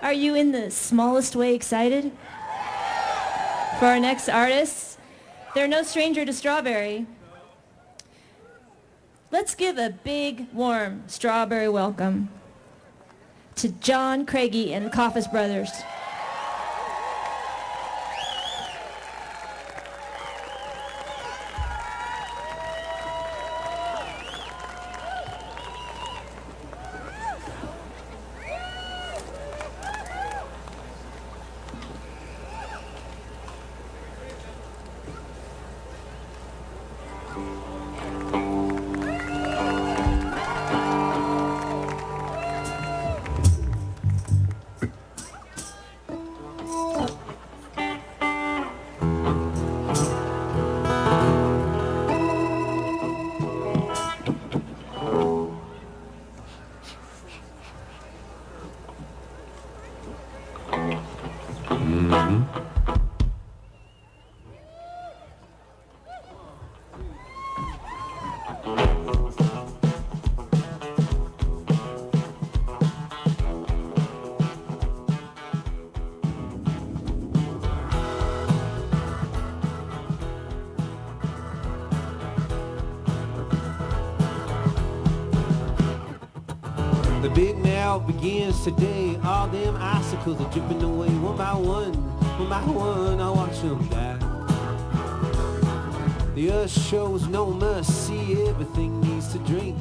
Are you in the smallest way excited for our next artists? They're no stranger to strawberry. Let's give a big, warm strawberry welcome to John Craigie and the Coffis brothers. The big now begins today. All them icicles are dripping away one by one. One by one, I watch them die. The earth shows no mercy, everything needs to drink.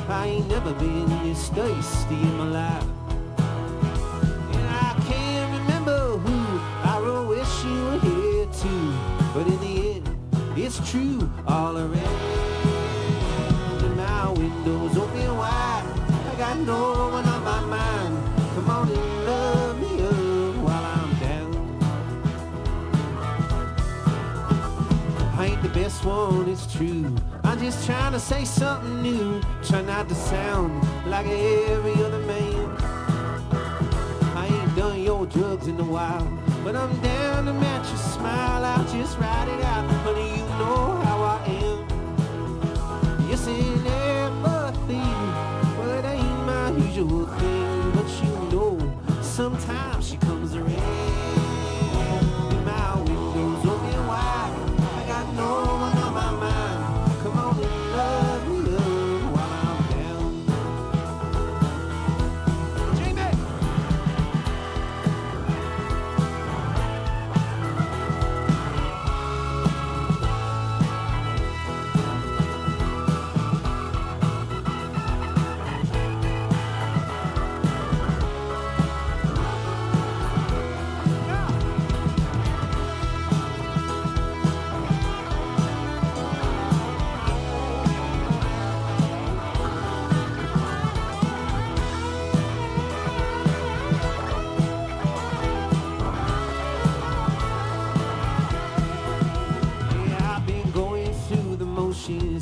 I ain't never been this thirsty in my life. And I can't remember who I wrote wish you were here too. But in the end, it's true all around. And my windows open wide. I got no one on my mind. Come on and love me up while I'm down. I ain't the best one, it's true. I'm just trying to say something new. Try not to sound like every other man. I ain't done your drugs in a while, but I'm down to match your smile. I'll just ride it out, honey, you know how I am. Yes, in empathy, but it ain't my usual thing. But you know, sometimes she comes around. And my windows open wide. I got no one on my mind. Come on and love me up while I'm down. Jamie!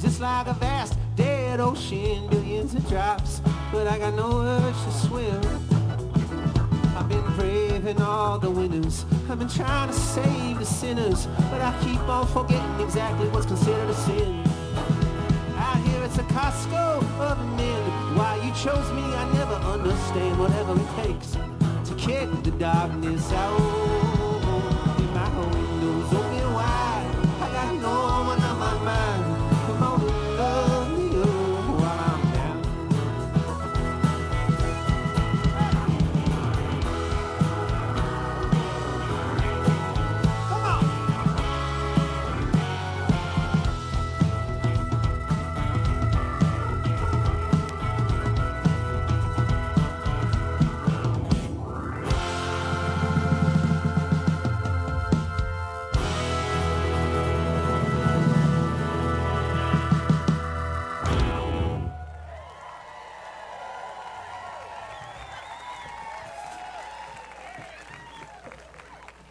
It's like a vast dead ocean, billions of drops, but I got no urge to swim. I've been braving all the winners, I've been trying to save the sinners, but I keep on forgetting exactly what's considered a sin. Out here it's a Costco of men. Why you chose me, I never understand. Whatever it takes to kick the darkness out. In my windows open wide, I got no one on my mind. Come on and love me up while I'm down. Come on!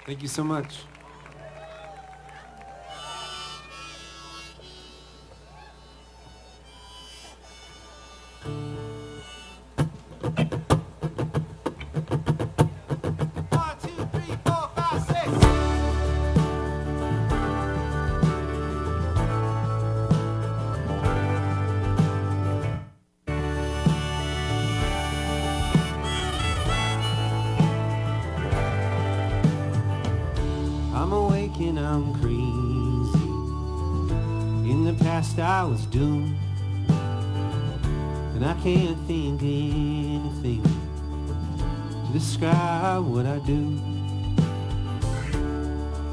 Thank you so much. I'm crazy. In the past I was doomed, and I can't think of anything to describe what I do.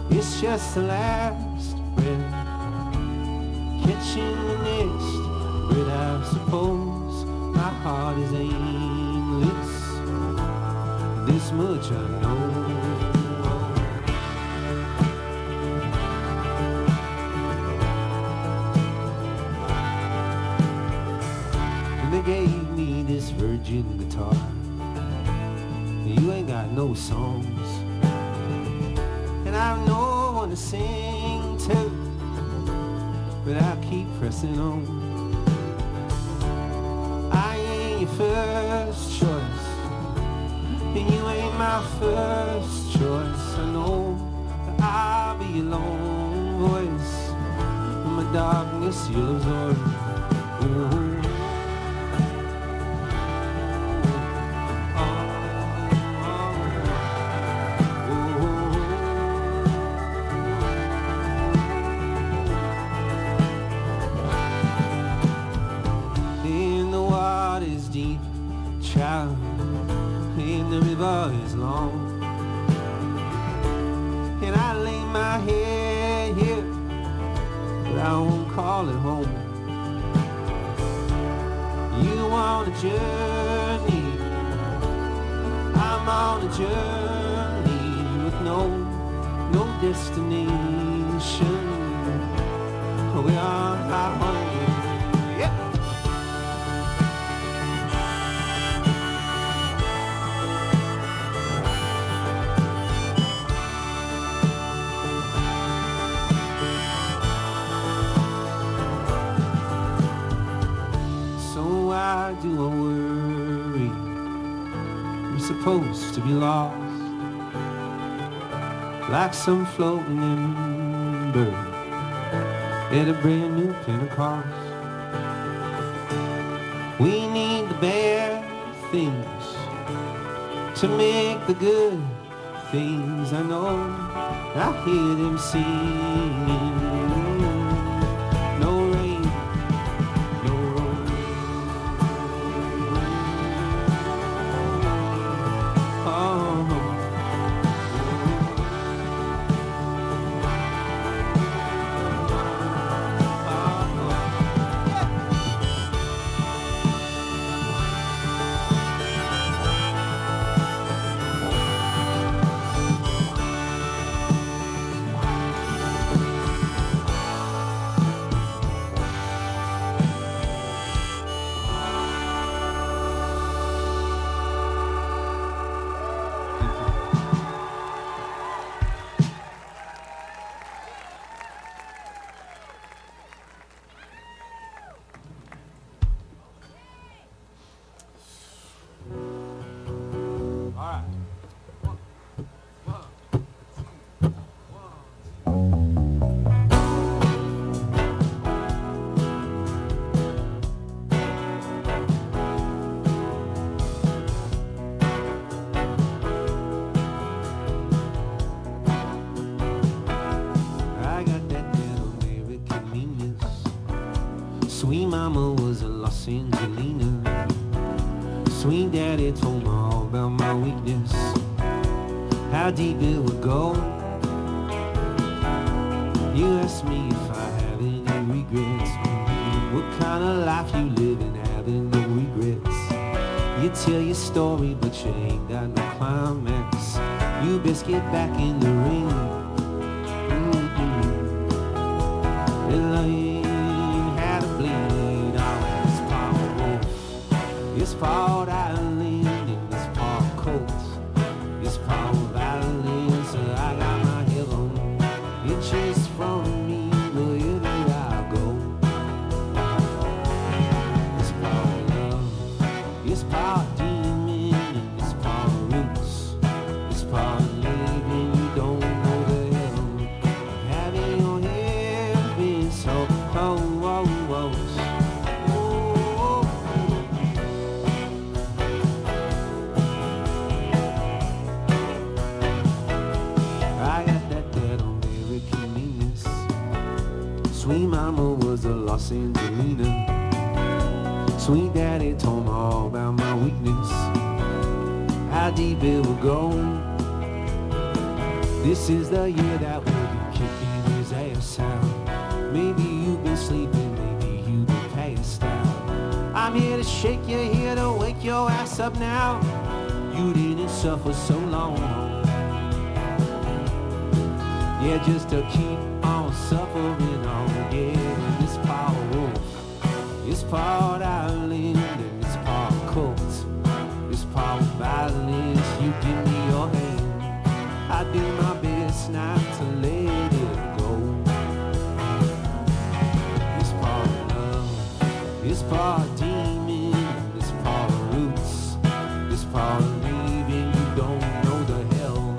It's just the last breath, catching the next breath. I suppose my heart is aimless. This much I know. And they gave me this virgin guitar. You ain't got no songs, and I have no one to sing to, but I'll keep pressing on. I ain't your first choice, and you ain't my first choice. I know that I'll be your lone voice, in my darkness you'll absorb. Ooh. And the river is long, and I lay my head here, but I won't call it home. You on a journey, I'm on a journey with no destination. We are our home. Why do I worry? I'm supposed to be lost, like some floating ember at a brand new Pentecost. We need the bad things to make the good things. I know I hear them singing. No rain, no road. Sweet mama was a Los Angelina. Sweet daddy told me all about my weakness, how deep it would go. You asked me if I have any regrets. What kind of life you living, having no regrets? You tell your story, but you ain't got no climax. You best get back in the ring. This part island and this part coast, this part violin, so I got my head on inches from me wherever I go. This part love, this part demon, and this part roots, this part living you don't know the hell, having your head been so cold. Los Angeles. Sweet daddy told me all about my weakness, how deep it will go. This is the year that we'll be kicking his ass out. Maybe you've been sleeping, maybe you've been passed out. I'm here to shake you, here to wake your ass up now. You didn't suffer so long. Yeah, just to keep on suffering on. Yeah, this power wolf, this part island, and this part cult, this part violence. You give me your hand, I do my best not to let it go. This part love, this part demon, this part roots, this part leaving. You don't know the hell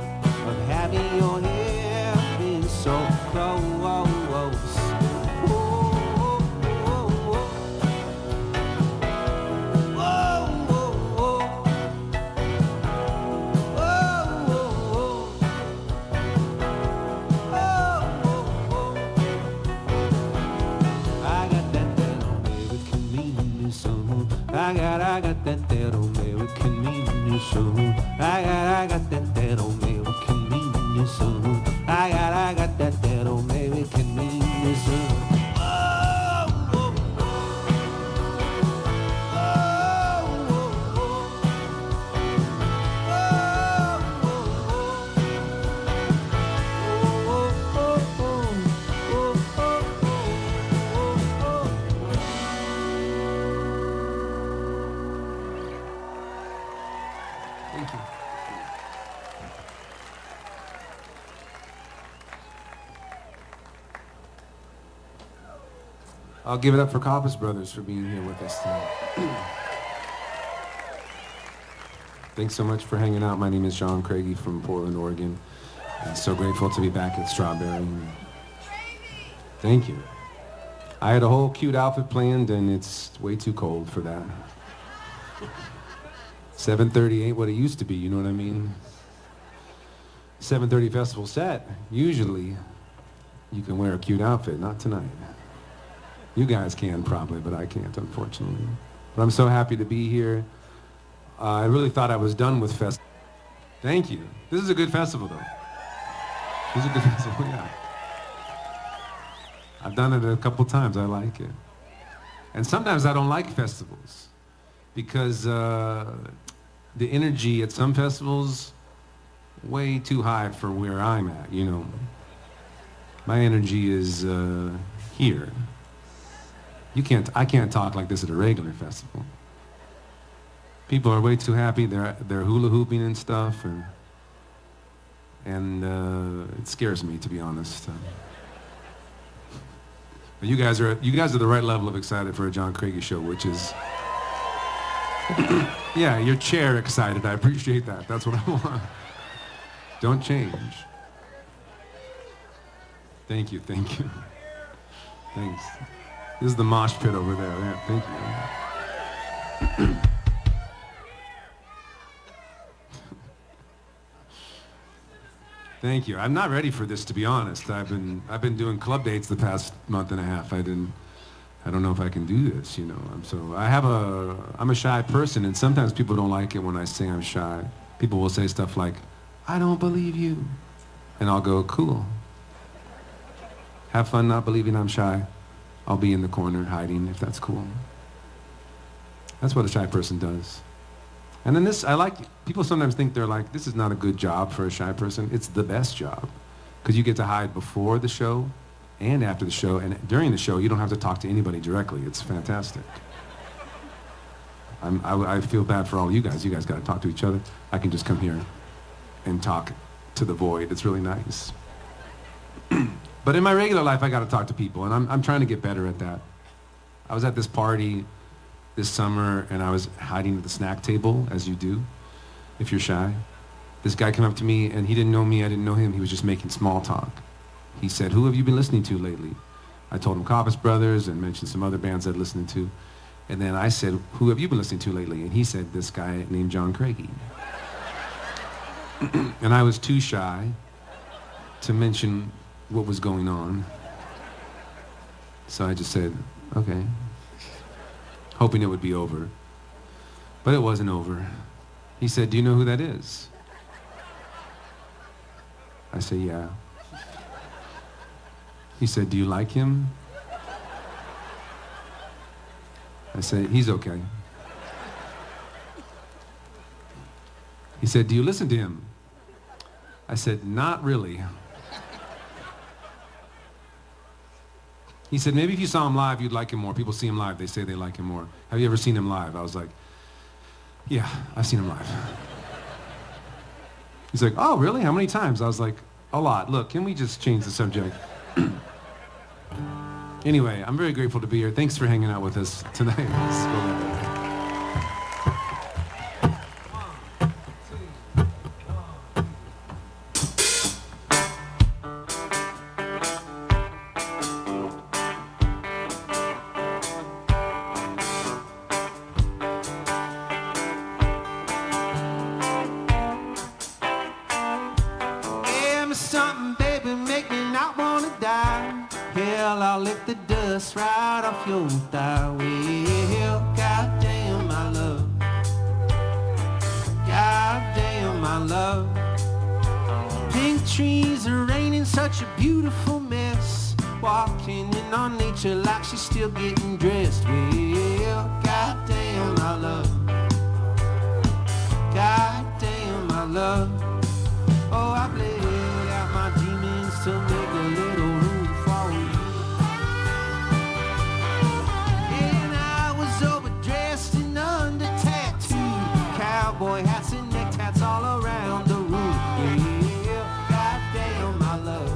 of having your hair been so close. I got that American meaning so. I got that American meaning so. I got that American meaning so. I'll give it up for Coffis Brothers for being here with us tonight. Thanks so much for hanging out. My name is John Craigie from Portland, Oregon. I'm so grateful to be back at Strawberry. Thank you. I had a whole cute outfit planned and it's way too cold for that. 7:30 ain't what it used to be, you know what I mean? 7:30 festival set, usually you can wear a cute outfit, not tonight. You guys can probably, but I can't, unfortunately. But I'm so happy to be here. I really thought I was done with festival. Thank you. This is a good festival, though. This is a good festival, yeah. I've done it a couple times. I like it. And sometimes I don't like festivals because the energy at some festivals way too high for where I'm at, you know. My energy is here. I can't talk like this at a regular festival. People are way too happy. They're hula hooping and stuff, and it scares me, to be honest. But you guys are the right level of excited for a John Craigie show, which is yeah, your chair excited. I appreciate that. That's what I want. Don't change. Thank you. Thanks. This is the mosh pit over there. Yeah, thank you. Thank you. I'm not ready for this, to be honest. I've been doing club dates the past month and a half. I don't know if I can do this, you know. I'm a shy person, and sometimes people don't like it when I say I'm shy. People will say stuff like, "I don't believe you," and I'll go, "Cool. Have fun not believing I'm shy. I'll be in the corner hiding if that's cool." That's what a shy person does. And then people sometimes think they're like, this is not a good job for a shy person. It's the best job. Because you get to hide before the show and after the show, and during the show, you don't have to talk to anybody directly. It's fantastic. I feel bad for all you guys. You guys got to talk to each other. I can just come here and talk to the void. It's really nice. But in my regular life, I got to talk to people, and I'm trying to get better at that. I was at this party this summer, and I was hiding at the snack table, as you do, if you're shy. This guy came up to me, and he didn't know me, I didn't know him. He was just making small talk. He said, "Who have you been listening to lately?" I told him Coffis Brothers and mentioned some other bands I'd listened to. And then I said, "Who have you been listening to lately?" And he said, "This guy named John Craigie." And I was too shy to mention what was going on. So I just said, Okay. Hoping it would be over. But it wasn't over. He said, do you know who that is? I said, yeah. He said, do you like him? I said, he's okay. He said, do you listen to him? I said, not really. He said, maybe if you saw him live, you'd like him more. People see him live, they say they like him more. Have you ever seen him live? I was like, yeah, I've seen him live. He's like, oh, really? How many times? I was like, a lot. Look, can we just change the subject? Anyway, I'm very grateful to be here. Thanks for hanging out with us tonight. Let's go back. Right off your thigh. Well, goddamn my love, goddamn my love. Pink trees are raining, such a beautiful mess. Walking in on nature like she's still getting dressed. Well, goddamn my love, goddamn my love. Oh, I've laid out my demons to make a little room for you. Cowboy hats and neckties all around the room. Yeah, goddamn my love,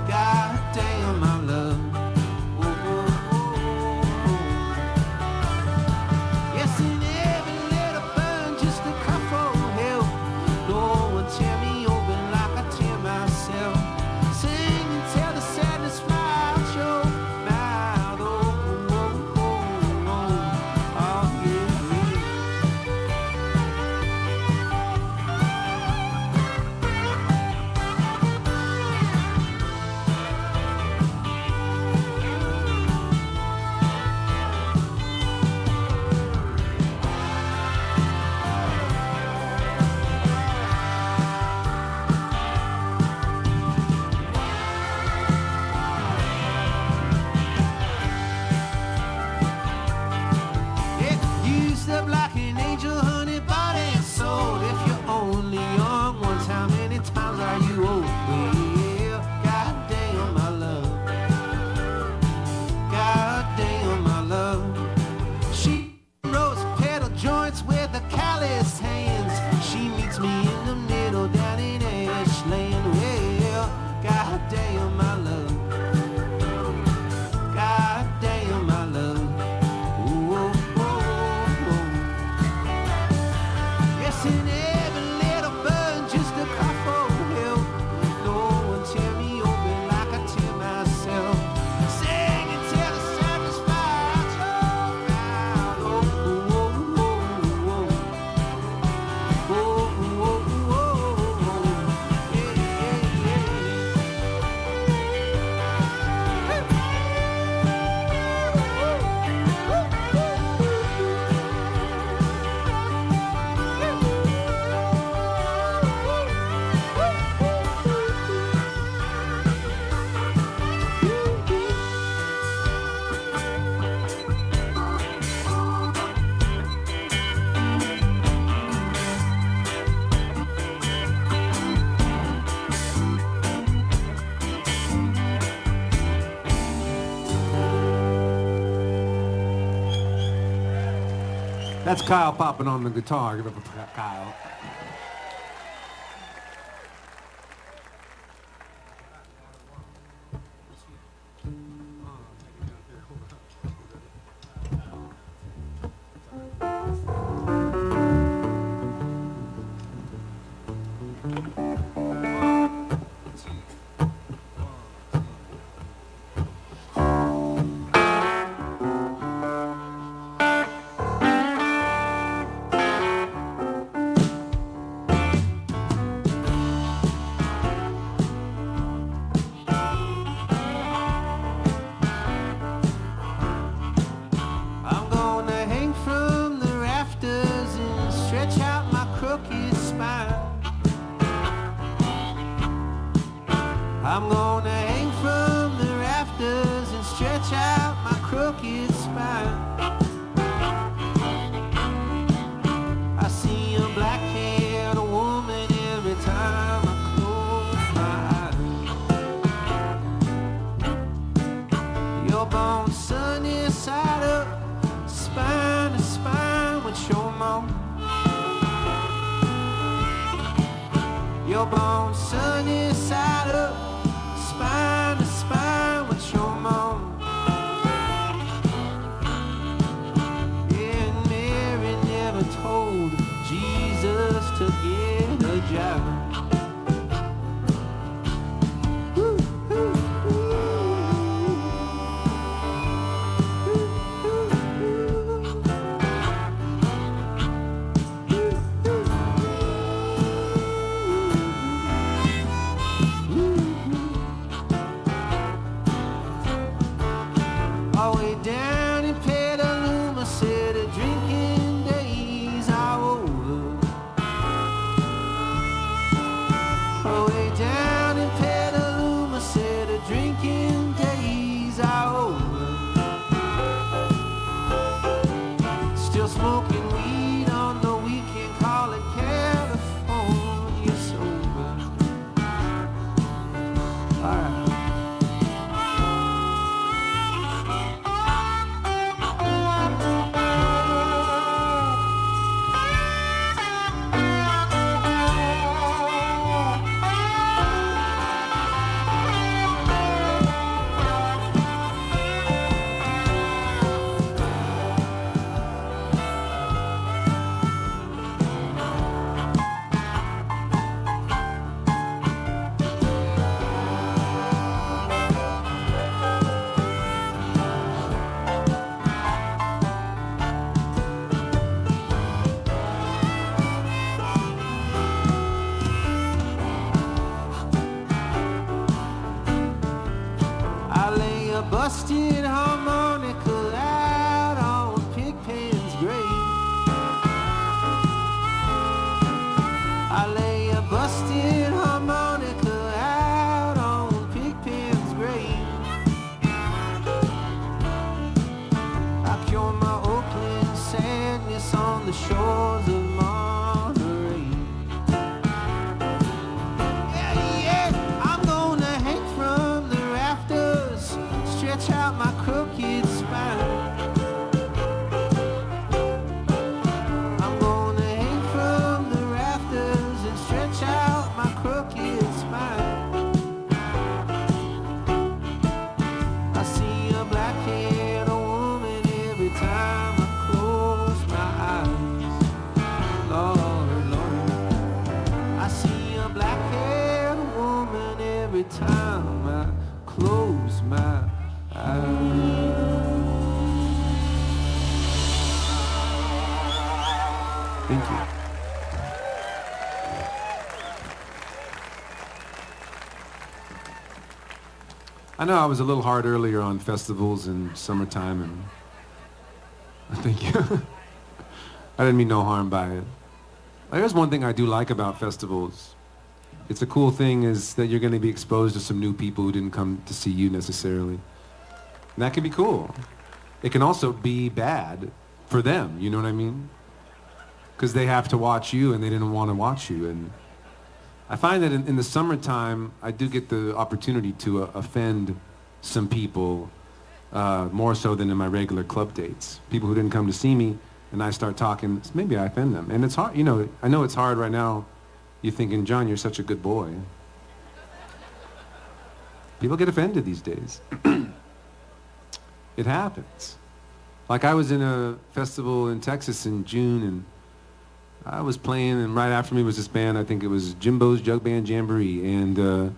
goddamn my love. Oh, oh, oh, oh. Yes, and every little burn just a cry for help. No one tear me open like I tear myself. Sing and tell the sadness fly out your mouth. Oh, oh, oh, oh, oh, oh, yeah. That's Kyle Poppen on the guitar. Give it up for Kyle. crooked spine. I'm gonna hang from the rafters and stretch out my crooked spine. I see a black-haired woman every time I close my eyes. You're born sunny side up, spine to spine with your mom. You're born sunny side up, spine to spine with your mom. And Mary never told Jesus to get a job. All the way down in Petaluma said the drinking days are over. All the way down in Petaluma said the drinking days are over. Still smoking weed on the weekend, call it California sober. All right. I lay a busted harmonica out on Pigpen's grave. I lay a busted harmonica out on Pigpen's grave. I cure my Oakland sadness on the shores of Monterey. Yeah, I'm gonna hang from the rafters, stretch out my crooked spine. I'm gonna hang from the rafters and stretch out my crooked spine. I see a black-haired woman every time I close my eyes. Lord, Lord, I see a black-haired woman every time I close my eyes. Thank you. I know I was a little hard earlier on festivals and summertime, and thank you. I didn't mean no harm by it. There's one thing I do like about festivals. It's a cool thing is that you're going to be exposed to some new people who didn't come to see you necessarily. And that can be cool. It can also be bad for them, you know what I mean? Because they have to watch you and they didn't want to watch you. And I find that in the summertime, I do get the opportunity to offend some people more so than in my regular club dates. People who didn't come to see me, and I start talking, maybe I offend them. And it's hard, you know, I know it's hard right now. You're thinking, John, you're such a good boy. People get offended these days. It happens. Like I was in a festival in Texas in June, and I was playing, and right after me was this band, I think it was Jimbo's Jug Band Jamboree, and there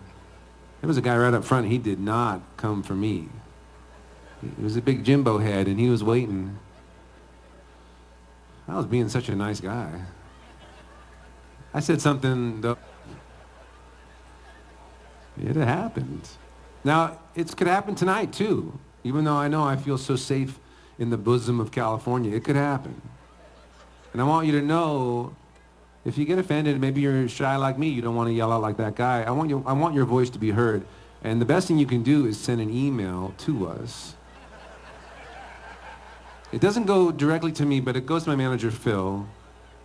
was a guy right up front. He did not come for me. He was a big Jimbo head, and he was waiting. I was being such a nice guy. I said something, though. It happened. Now, it could happen tonight, too. Even though I know I feel so safe in the bosom of California, it could happen. And I want you to know, If you get offended, maybe you're shy like me, you don't want to yell out like that guy. I want your voice to be heard. And the best thing you can do is send an email to us. It doesn't go directly to me, but it goes to my manager, Phil.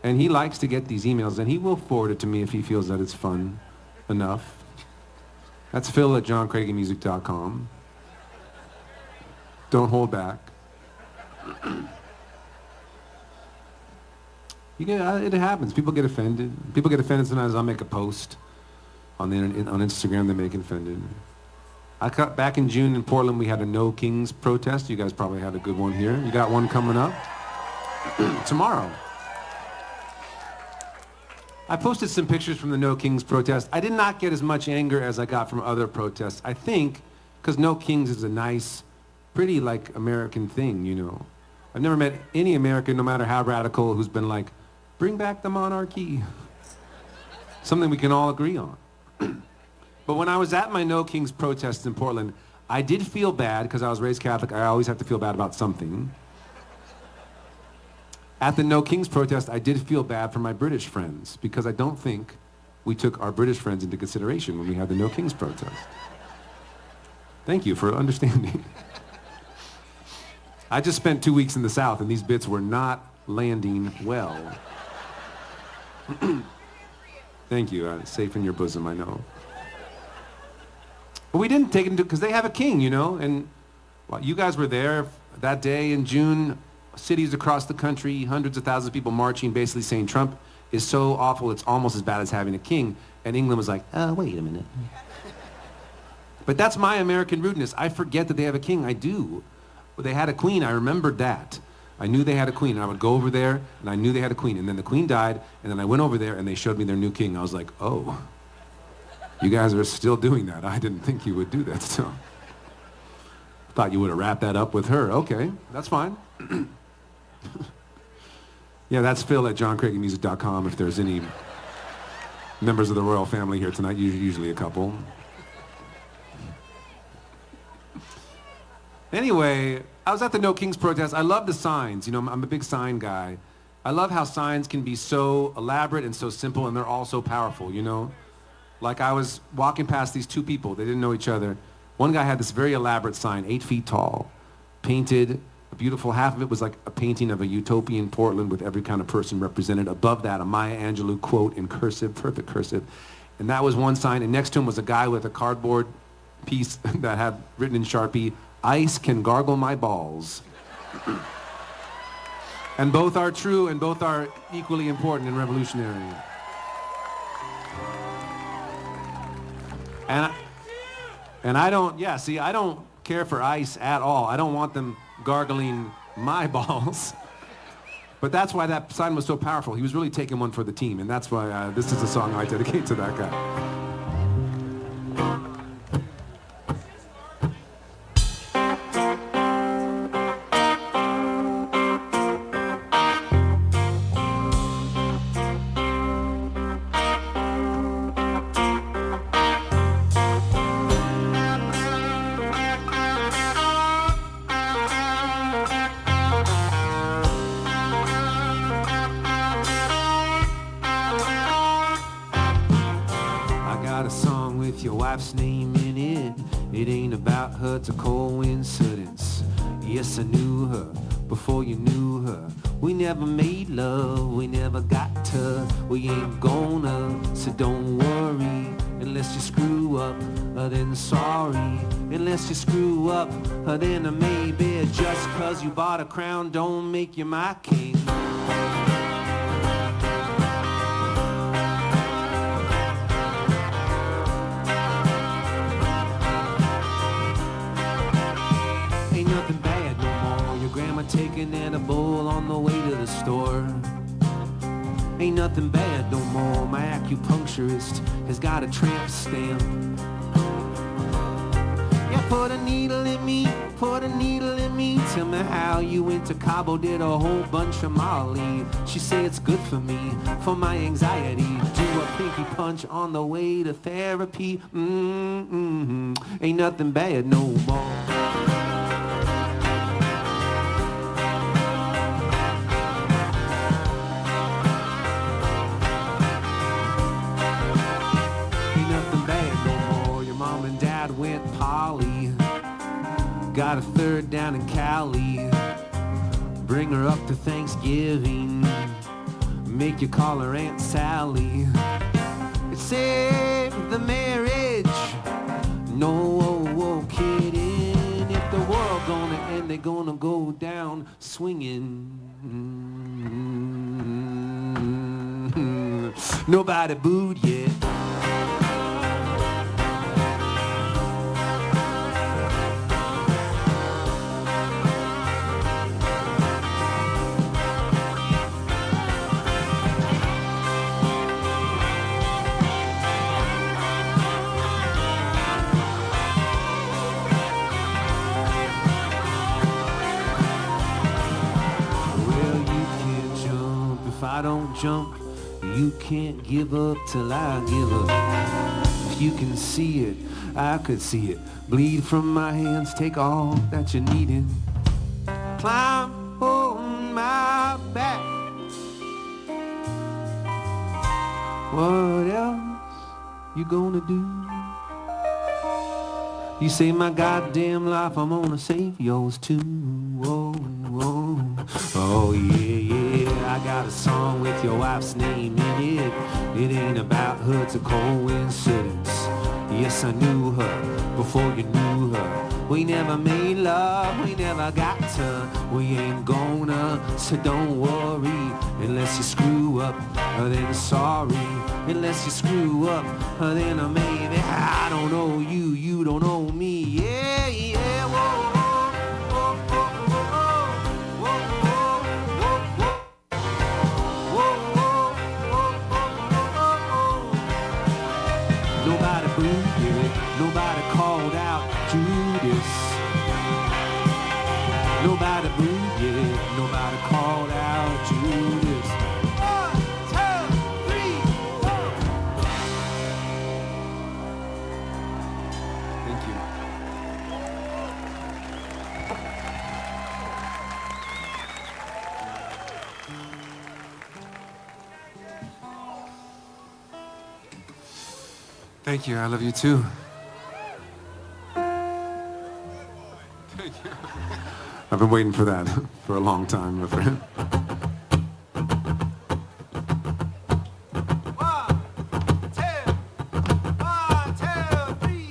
And he likes to get these emails, and he will forward it to me if he feels that it's fun enough. That's Phil at johncraigiemusic.com. Don't hold back. It happens. People get offended. People get offended sometimes. I'll make a post on the internet, on Instagram, they make offended. Back in June in Portland, we had a No Kings protest. You guys probably had a good one here. You got one coming up tomorrow. I posted some pictures from the No Kings protest. I did not get as much anger as I got from other protests. I think because No Kings is a nice, pretty like American thing, you know. I've never met any American, no matter how radical, who's been like, bring back the monarchy. Something we can all agree on. But when I was at my No Kings protest in Portland, I did feel bad because I was raised Catholic. I always have to feel bad about something. At the No Kings protest, I did feel bad for my British friends because I don't think we took our British friends into consideration when we had the No Kings protest. Thank you for understanding. I just spent 2 weeks in the South and these bits were not landing well. Thank you. Safe in your bosom, I know. But we didn't take it into, because they have a king, you know, and well, you guys were there that day in June. Cities across the country, hundreds of thousands of people marching, basically saying Trump is so awful, it's almost as bad as having a king. And England was like, wait a minute. But that's my American rudeness. I forget that they have a king. I do. But they had a queen. I remembered that. I knew they had a queen. And I would go over there, and I knew they had a queen. And then the queen died, and then I went over there, and they showed me their new king. I was like, oh, you guys are still doing that. I didn't think you would do that. So thought you would have wrapped that up with her. Okay, that's fine. Yeah, that's Phil at johncraigiemusic.com if there's any members of the royal family here tonight, usually a couple. Anyway, I was at the No Kings protest. I love the signs. You know, I'm a big sign guy. I love how signs can be so elaborate and so simple, and they're all so powerful, you know? Like I was walking past these two people. They didn't know each other. One guy had this very elaborate sign, 8 feet tall, painted. A beautiful, half of it was like a painting of a utopian Portland with every kind of person represented. Above that, a Maya Angelou quote in cursive, perfect cursive. And that was one sign. And next to him was a guy with a cardboard piece that had written in Sharpie, "Ice can gargle my balls." And both are true and both are equally important and revolutionary. And I don't, I don't care for ice at all. I don't want them gargling my balls. But that's why that sign was so powerful. He was really taking one for the team, and that's why this is a song I dedicate to that guy. Your wife's name in it. It ain't about her, it's a coincidence. Yes, I knew her before you knew her. We never made love, we never got to. We ain't gonna, so don't worry. Unless you screw up, then sorry. Unless you screw up, then maybe. Just cause you bought a crown don't make you my king. Taking an edible on the way to the store. Ain't nothing bad no more. My acupuncturist has got a tramp stamp. Yeah, put a needle in me, put a needle in me. Tell me how you went to Cabo, did a whole bunch of Molly. She say it's good for me, for my anxiety. Do a pinky punch on the way to therapy. Ain't nothing bad no more. got a third down in Cali. Bring her up to Thanksgiving. Make you call her Aunt Sally. Save the marriage. No kidding. If the world gonna end, they're gonna go down swinging. Nobody booed yet. If I don't jump, you can't give up till I give up. If you can see it, I could see it. Bleed from my hands, take all that you're needing. Climb on my back. What else you gonna do? You save my goddamn life, I'm gonna save yours too. Whoa, whoa. Oh yeah, yeah, I got a song with your wife's name in it. It ain't about her, it's a coincidence. Yes, I knew her before you knew her. We never made love, we never got to. We ain't gonna, so don't worry. Unless you screw up, then sorry. Unless you screw up, then maybe I don't know you, you don't know me. Yeah, yeah, whoa. Nobody booed it, nobody called out Judas. Nobody booed it, nobody called out Judas. 1, 2, 3, 4. Thank you. Thank you, I love you too. Thank you. I've been waiting for that for a long time, my friend. 1, 2, 1, 2, 3.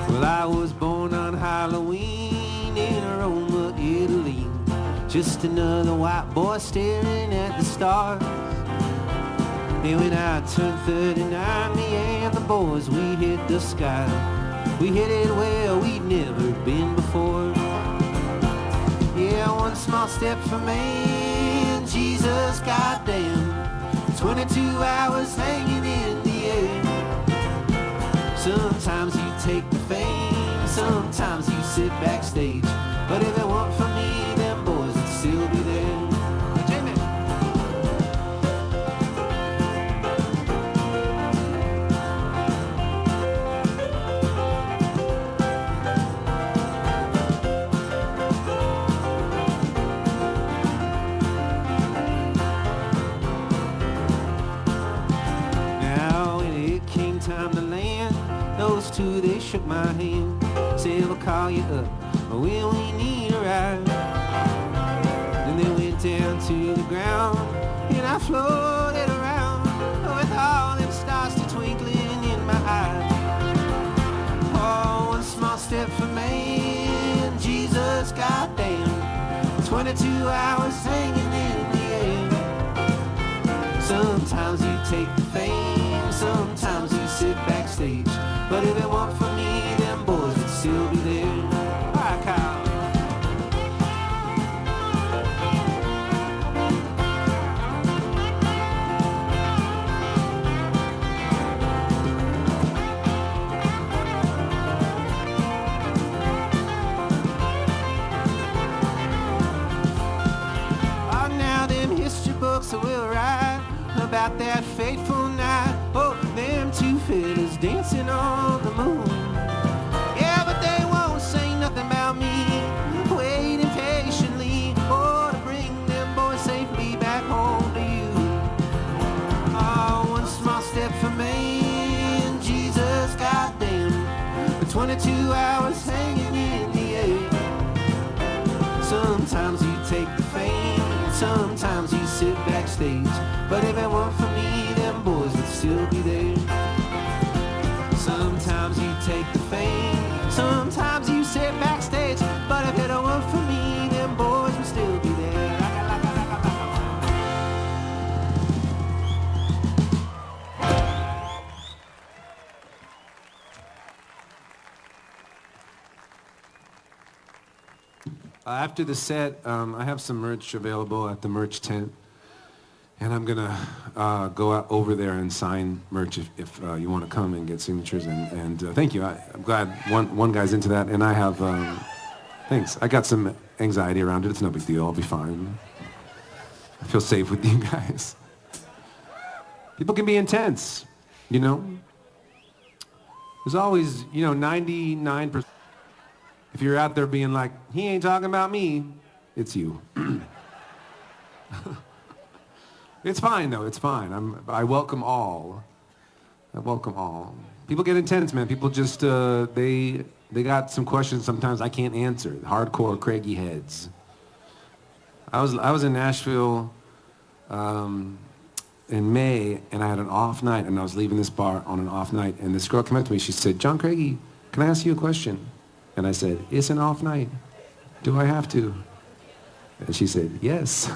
Well, I was born on Halloween in Roma, Italy. Just another white boy staring at the stars. And when I turned 39, me and the boys, we hit the sky. We hit it where we'd never been before. Yeah, one small step for man, Jesus, goddamn. 22 hours hanging in the air. Sometimes you take the fame, sometimes you sit backstage. But if it weren't for me, them boys would still be there. Jamie. Now when it came time to land, those two, they shook my hand. Said we'll call you up when we need a ride. Then they went down to the ground, and I floated around with all them stars still twinkling in my eyes. Oh, one small step for man, Jesus, goddamn. 22 hours hanging in the air. Sometimes you take the fame, sometimes you sit backstage. But if it weren't for me, them boys would still be there. All right, Kyle. Oh, now them history books will write about that fateful night. Oh, them two fellas dancing on the moon. After the set, I have some merch available at the merch tent. And I'm going to go out over there and sign merch if you want to come and get signatures. And thank you. I'm glad one guy's into that. And I have, thanks. I got some anxiety around it. It's no big deal. I'll be fine. I feel safe with you guys. People can be intense, you know? There's always, 99%. If you're out there being like, he ain't talking about me, it's you. It's fine, though. It's fine. I welcome all. I welcome all. People get intense, man. People just, they got some questions sometimes I can't answer. Hardcore Craigie heads. I was in Nashville in May, and I had an off night, and I was leaving this bar on an off night, and this girl came up to me. She said, John Craigie, can I ask you a question? And I said, it's an off night. Do I have to? And she said, yes.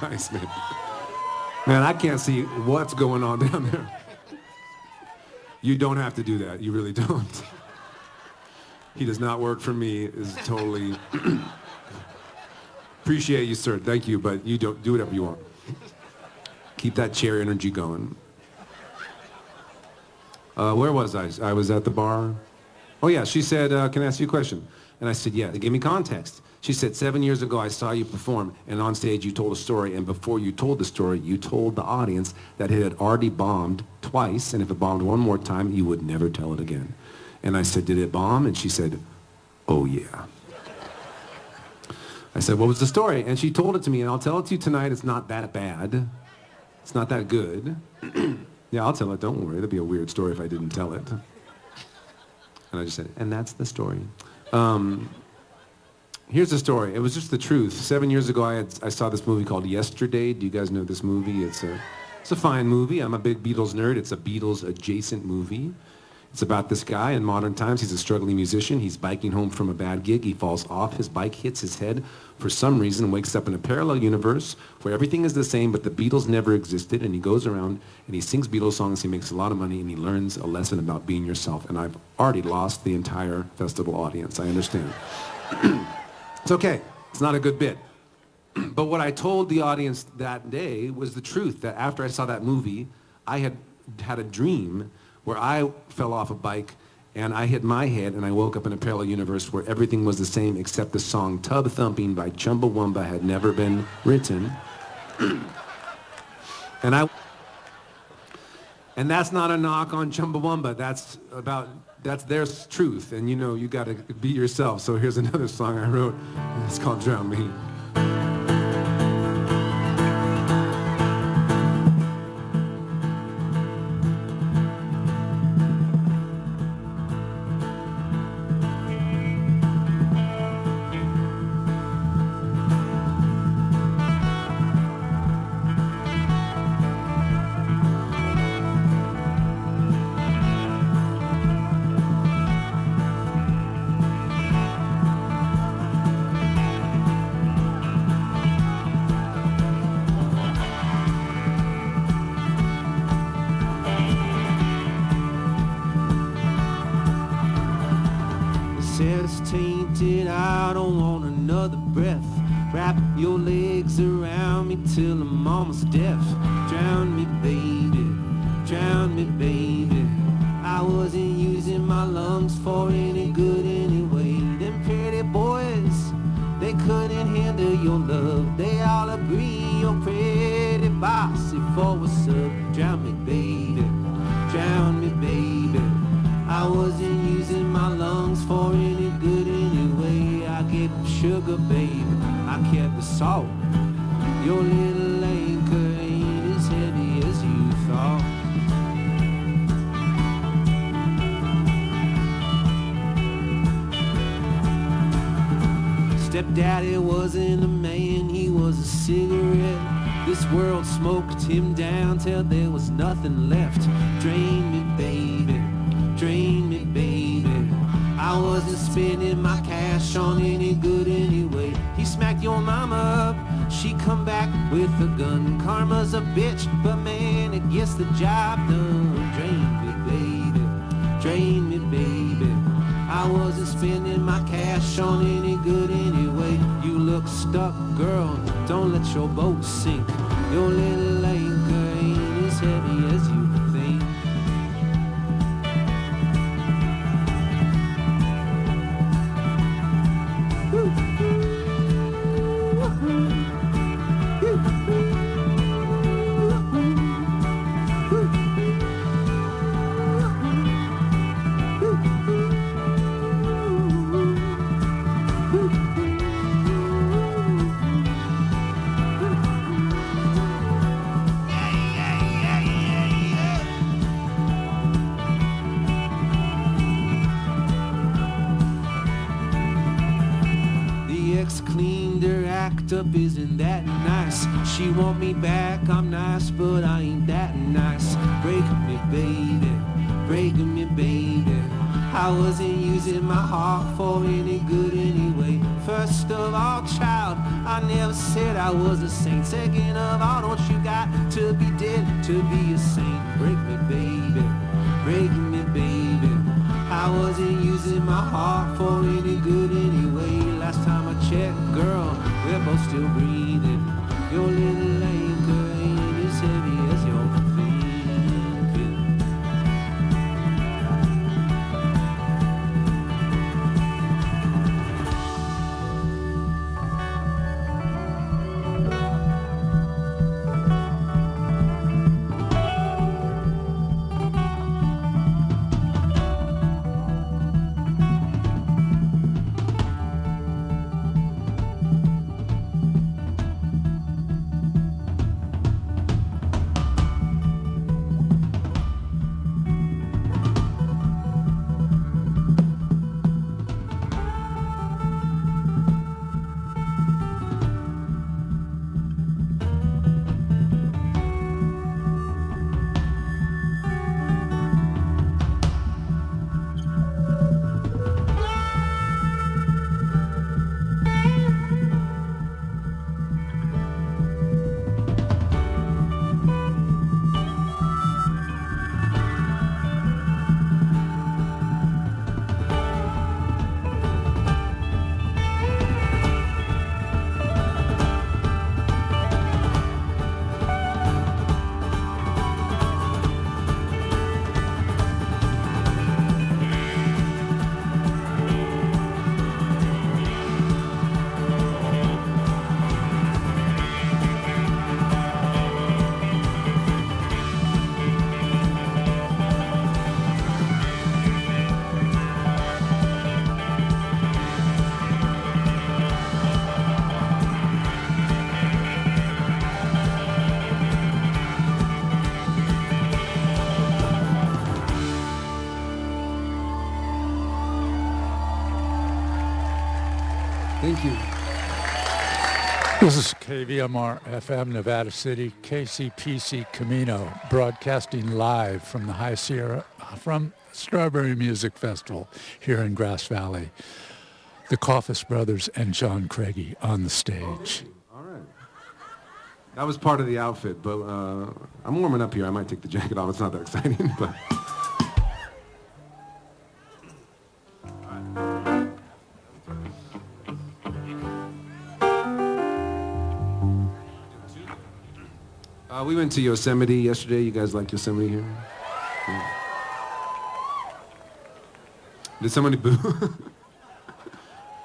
Nice, man. Man, I can't see what's going on down there. You don't have to do that. You really don't. He does not work for me. Is totally... Appreciate you, sir. Thank you, but you don't do whatever you want. Keep that chair energy going. Where was I? I was at the bar. Oh, yeah. She said, can I ask you a question? And I said, yeah. They gave me context. She said, 7 years ago, I saw you perform, and on stage, you told a story, and before you told the story, you told the audience that it had already bombed twice, and if it bombed one more time, you would never tell it again. And I said, did it bomb? And she said, oh, yeah. I said, what was the story? And she told it to me, and I'll tell it to you tonight. It's not that bad. It's not that good. Yeah, I'll tell it. Don't worry. That'd be a weird story if I didn't tell it. And I just said, and that's the story. Here's the story. It was just the truth. 7 years ago, I saw this movie called Yesterday. Do you guys know this movie? It's a fine movie. I'm a big Beatles nerd. It's a Beatles-adjacent movie. It's about this guy in modern times. He's a struggling musician. He's biking home from a bad gig. He falls off. His bike hits his head for some reason, wakes up in a parallel universe where everything is the same, but the Beatles never existed. And he goes around and he sings Beatles songs. He makes a lot of money, and he learns a lesson about being yourself. And I've already lost the entire festival audience. I understand. It's okay. It's not a good bit. But what I told the audience that day was the truth, that after I saw that movie, I had a dream where I fell off a bike and I hit my head and I woke up in a parallel universe where everything was the same except the song Tub Thumping by Chumbawamba had never been written. And that's not a knock on Chumbawamba. That's their truth. And you gotta be yourself. So here's another song I wrote. It's called Drown Me. Tainted, I don't want another breath. Wrap your legs around me till I'm almost deaf. Drown me, baby, drown me, baby. I wasn't using my lungs for any good anyway. Them pretty boys, they couldn't handle your love. They all agree you're pretty bossy for what's up. Drown me, baby, drown me, baby. I wasn't using my lungs for any good anyway. I gave them sugar, baby, I kept the salt. Your little anchor ain't as heavy as you thought. Stepdaddy wasn't a man, he was a cigarette. This world smoked him down till there was nothing left. Drain me, baby, drain me, baby. I wasn't spending my cash on any good anyway. He smacked your mama up, she come back with a gun. Karma's a bitch, but man, it gets the job done. Drain me, baby, drain me, baby. I wasn't spending my cash on any good anyway. You look stuck, girl, don't let your boat sink. Your little anchor ain't as heavy as you think. Cleaned her act up, isn't that nice? She want me back, I'm nice, but I ain't that nice. Break me, baby, break me, baby. I wasn't using my heart for any good anyway. First of all, child, I never said I was a saint. Second of all, don't you got to be dead to be a saint? Break me, baby, break me, baby. I wasn't using my heart for any good anyway. Last time I checked, girl, we're both still breathing. Your little anchor ain't as heavy as you're thinking. Thank you. This is KVMR FM, Nevada City, KCPC Camino, broadcasting live from the High Sierra, from Strawberry Music Festival here in Grass Valley. The Coffis brothers and John Craigie on the stage. All right. That was part of the outfit, but I'm warming up here. I might take the jacket off. It's not that exciting, but... we went to Yosemite yesterday. You guys like Yosemite here? Yeah. Did somebody boo?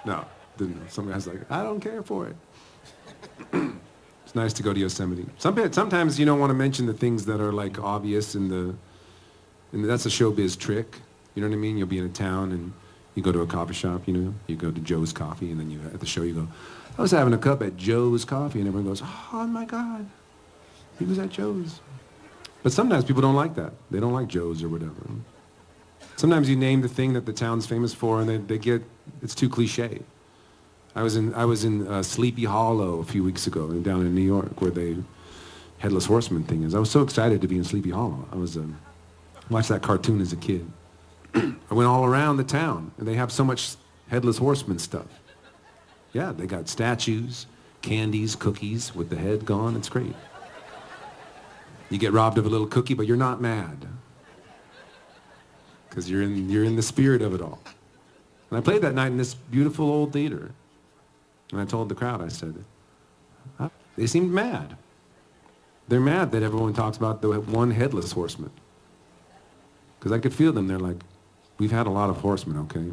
No, didn't. Some guy's like, I don't care for it. It's nice to go to Yosemite. Sometimes you don't want to mention the things that are like obvious and that's a showbiz trick. You know what I mean? You'll be in a town and you go to a coffee shop, you know? You go to Joe's Coffee and then at the show you go, I was having a cup at Joe's Coffee, and everyone goes, oh my God. He was at Joe's. But sometimes people don't like that. They don't like Joe's or whatever. Sometimes you name the thing that the town's famous for and they get, it's too cliche. I was in Sleepy Hollow a few weeks ago down in New York where the Headless Horseman thing is. I was so excited to be in Sleepy Hollow. I watched that cartoon as a kid. I went all around the town and they have so much Headless Horseman stuff. Yeah, they got statues, candies, cookies with the head gone. It's great. You get robbed of a little cookie, but you're not mad. Because you're in the spirit of it all. And I played that night in this beautiful old theater. And I told the crowd, I said, they seemed mad. They're mad that everyone talks about the one headless horseman. Because I could feel them. They're like, we've had a lot of horsemen, okay?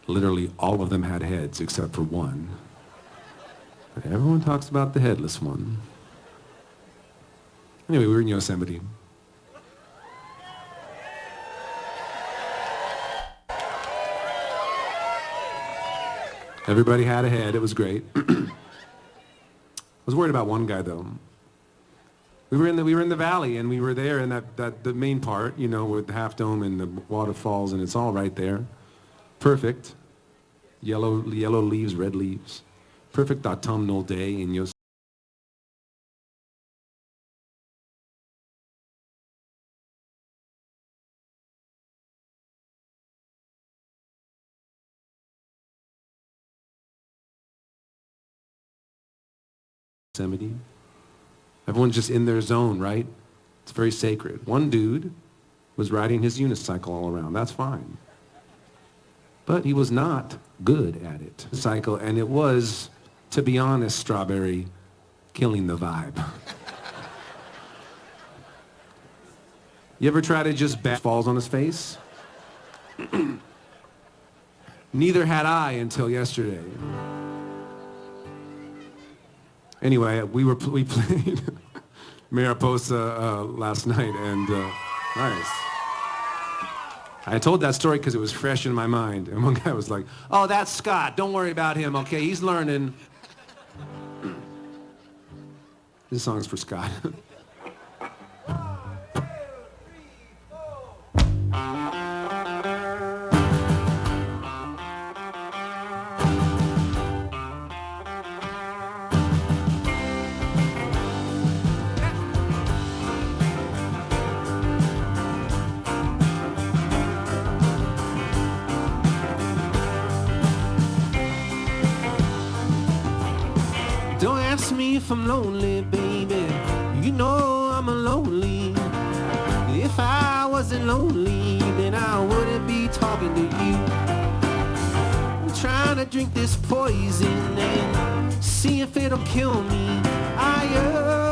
Literally all of them had heads except for one. But everyone talks about the headless one. Anyway, we were in Yosemite. Everybody had a head. It was great. I was worried about one guy, though. We were in the valley, and we were there in the main part, you know, with the Half Dome and the waterfalls, and it's all right there. Perfect. Yellow leaves, red leaves. Perfect autumnal day in Yosemite. Everyone's just in their zone, right? It's very sacred. One dude was riding his unicycle all around. That's fine. But he was not good at it. Cycle, and it was, to be honest, Strawberry, killing the vibe. You ever try to just falls on his face? Neither had I until yesterday. Anyway, we played Mariposa last night, and nice. I told that story because it was fresh in my mind, and one guy was like, "Oh, that's Scott. Don't worry about him. Okay, he's learning." This song's for Scott. Don't ask me if I'm lonely, baby. You know I'm lonely. If I wasn't lonely, then I wouldn't be talking to you. I'm trying to drink this poison and see if it'll kill me. I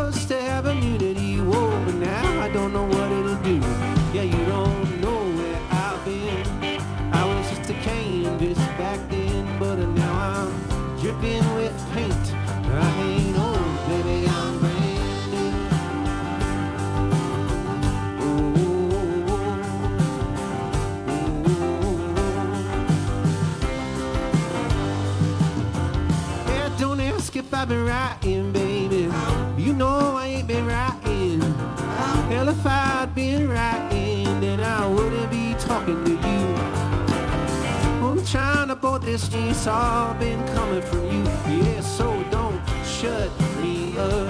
used to have immunity, whoa, but now I don't know what it'll do. Yeah, you don't know where I've been. I was just a canvas back then, but now I'm dripping with paint. I ain't old, baby, I'm brand new. Yeah, don't ask if I've been writing, baby. You know I ain't been writing. Hell, if I'd been writing, then I wouldn't be talking to you. I'm trying to board this, it's all been coming from you. Yeah, so don't shut me up.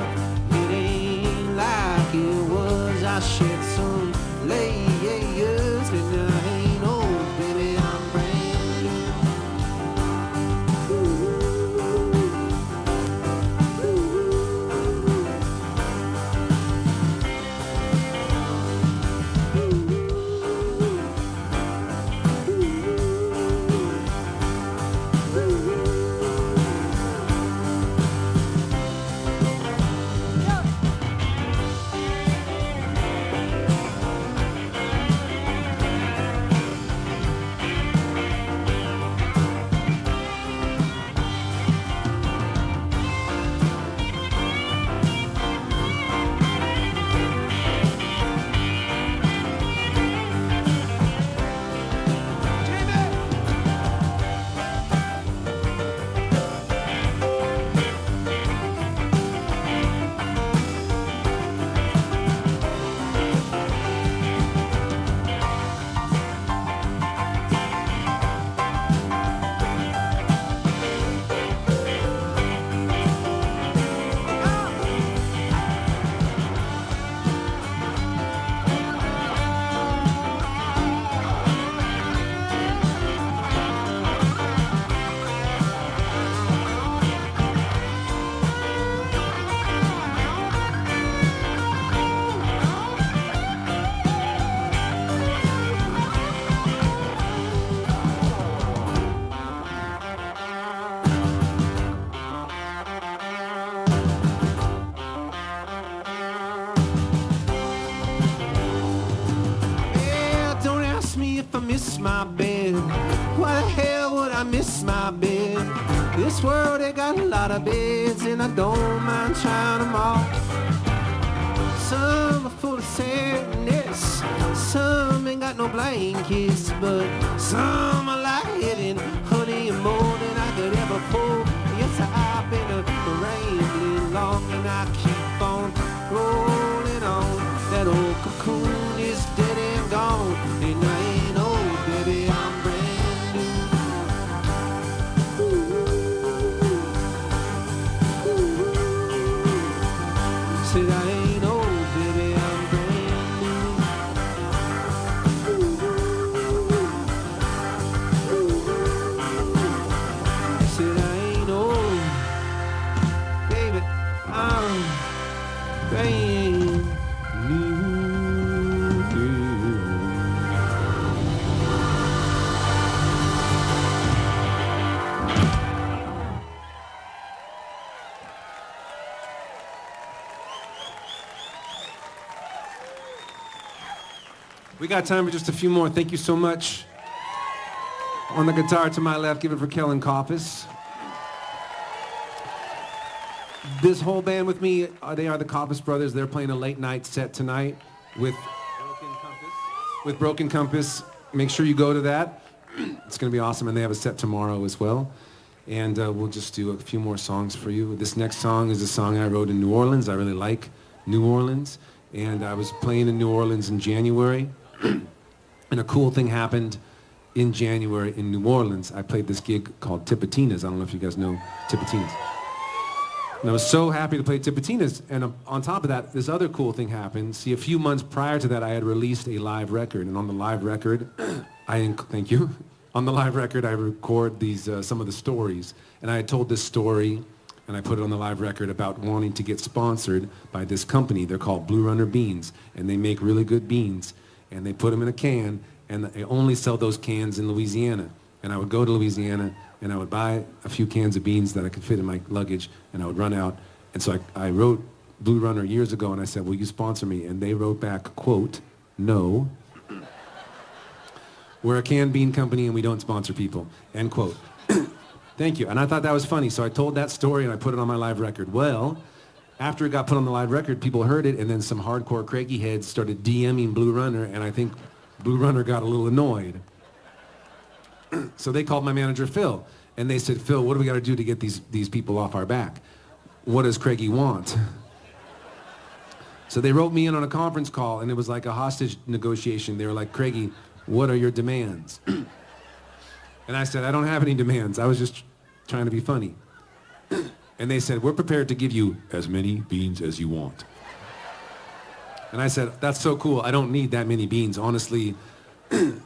It ain't like it was. I shed some layers and I ain't old, baby, I'm brand new. I miss my bed. This world, they got a lot of beds, and I don't mind trying them all. Some are full of sadness, some ain't got no blankets, but some are like heaven, honey, and more than I could ever pull. Yes, I've been rambling long, and I keep on rolling on. That old cocoon is dead and gone, and I ain't old, baby, I'm brand new. Said I ain't old, baby, I'm brand new. Said I ain't old, baby, I'm brand new. We got time for just a few more. Thank you so much. On the guitar to my left, give it for Kellen Coffis. This whole band with me, they are the Coffis Brothers. They're playing a late night set tonight with Broken Compass. Make sure you go to that. It's going to be awesome, and they have a set tomorrow as well. And we'll just do a few more songs for you. This next song is a song I wrote in New Orleans. I really like New Orleans. And I was playing in New Orleans in January. And a cool thing happened in January in New Orleans. I played this gig called Tipitina's. I don't know if you guys know Tipitina's. And I was so happy to play Tipitina's. And on top of that, this other cool thing happened. See, a few months prior to that, I had released a live record. And on the live record, thank you. On the live record, I record these some of the stories. And I had told this story, and I put it on the live record about wanting to get sponsored by this company. They're called Blue Runner Beans, and they make really good beans. And they put them in a can, and they only sell those cans in Louisiana. And I would go to Louisiana, and I would buy a few cans of beans that I could fit in my luggage, and I would run out. And so I wrote Blue Runner years ago, and I said, will you sponsor me? And they wrote back, quote, no. We're a canned bean company, and we don't sponsor people, end quote. Thank you. And I thought that was funny, so I told that story, and I put it on my live record. Well, after it got put on the live record, people heard it, and then some hardcore Craigie heads started DMing Blue Runner, and I think Blue Runner got a little annoyed. So they called my manager, Phil, and they said, Phil, what do we got to do to get these people off our back? What does Craigie want? So they wrote me in on a conference call, and it was like a hostage negotiation. They were like, Craigie, what are your demands? And I said, I don't have any demands. I was just trying to be funny. And they said, we're prepared to give you as many beans as you want. And I said, that's so cool. I don't need that many beans. Honestly,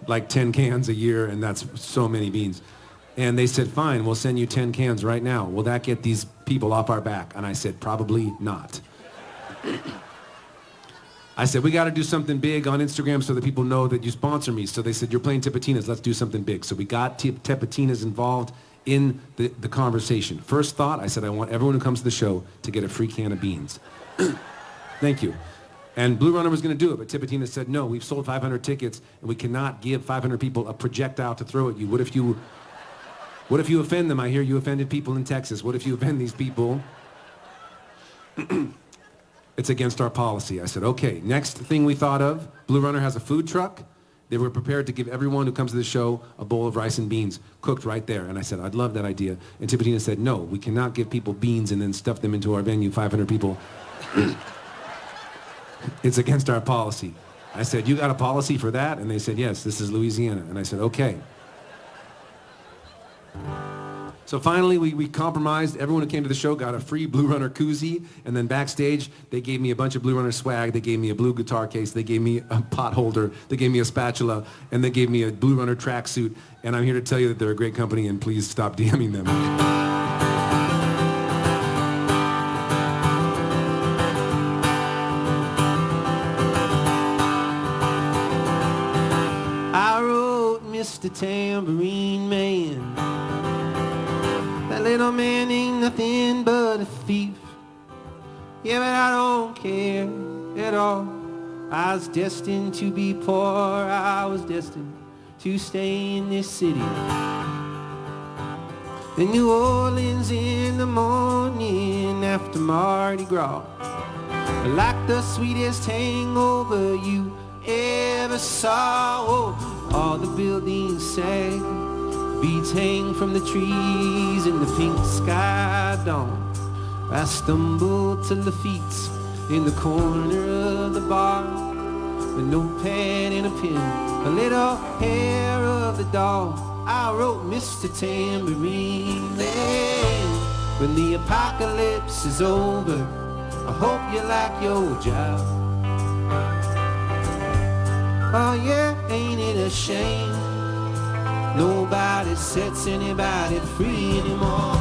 like 10 cans a year, and that's so many beans. And they said, fine, we'll send you 10 cans right now. Will that get these people off our back? And I said, probably not. I said, we got to do something big on Instagram so that people know that you sponsor me. So they said, you're playing Tipitina's, let's do something big. So we got Tipitina's involved in the conversation. First thought, I said, I want everyone who comes to the show to get a free can of beans. Thank you. And Blue Runner was going to do it, but Tipitina said, no, we've sold 500 tickets, and we cannot give 500 people a projectile to throw at you. What if you offend them? I hear you offended people in Texas. What if you offend these people? It's against our policy. I said, okay. Next thing we thought of, Blue Runner has a food truck. They were prepared to give everyone who comes to the show a bowl of rice and beans cooked right there. And I said, I'd love that idea. And Tipitina said, no, we cannot give people beans and then stuff them into our venue, 500 people. It's against our policy. I said, you got a policy for that? And they said, yes, this is Louisiana. And I said, okay. So finally, we compromised. Everyone who came to the show got a free Blue Runner koozie. And then backstage, they gave me a bunch of Blue Runner swag. They gave me a blue guitar case. They gave me a pot holder. They gave me a spatula. And they gave me a Blue Runner tracksuit. And I'm here to tell you that they're a great company, and please stop DMing them. I wrote Mr. Tambourine Man. That little man ain't nothing but a thief. Yeah, but I don't care at all. I was destined to be poor. I was destined to stay in this city. in New Orleans in the morning after Mardi Gras. Like the sweetest hangover you ever saw. Oh, all the buildings sag, beads hang from the trees in the pink sky dawn. I stumble to the feet in the corner of the bar, a notepad and a pen, a little hair of the dog. I wrote Mr. Tambourine. Then, when the apocalypse is over, I hope you like your job. Oh yeah, ain't it a shame? Nobody sets anybody free anymore.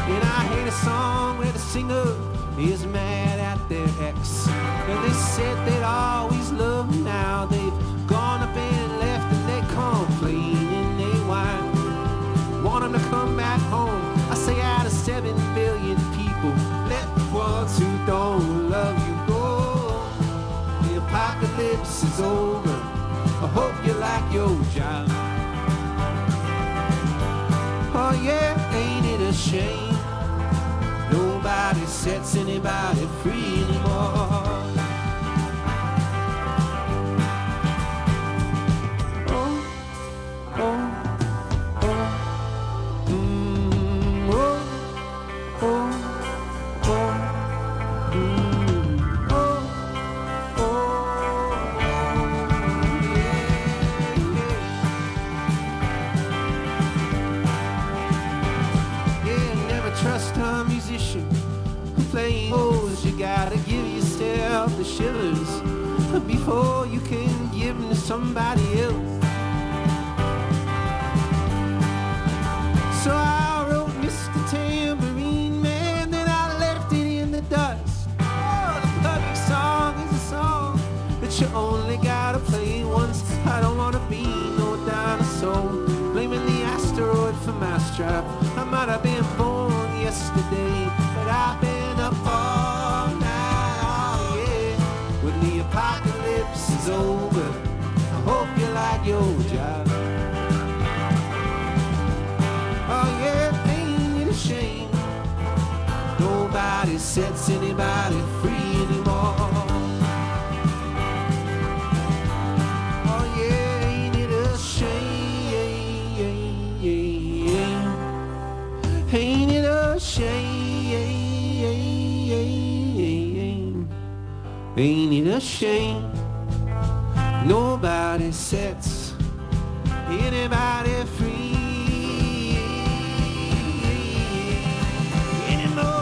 And I hate a song where the singer is mad at their ex, and they said they'd always love him. Now they've gone up and left, and they complain and they whine. Want him to come back home. I say out of 7 billion people, let the ones who don't love you go. The apocalypse is over, I hope you like your job. Oh yeah, ain't it a shame? Nobody sets anybody free anymore. Oh, oh, oh, oh, oh, oh, yeah, never trust a musician playing hoes. You gotta give yourself the shivers before you can give them to somebody else. So I wrote Mr. Tambourine Man, then I left it in the dust. Oh, the perfect song is a song that you only gotta play once. I don't wanna be no dinosaur, blaming the asteroid for my strap. I might have been born yesterday, but I've been up all night, oh yeah. When the apocalypse is over, I hope you like your job. Oh yeah, ain't it a shame? Nobody sets anybody free anymore. Oh yeah, ain't it a shame? Ain't it a shame? Ain't it a shame? Nobody sets anybody free anymore.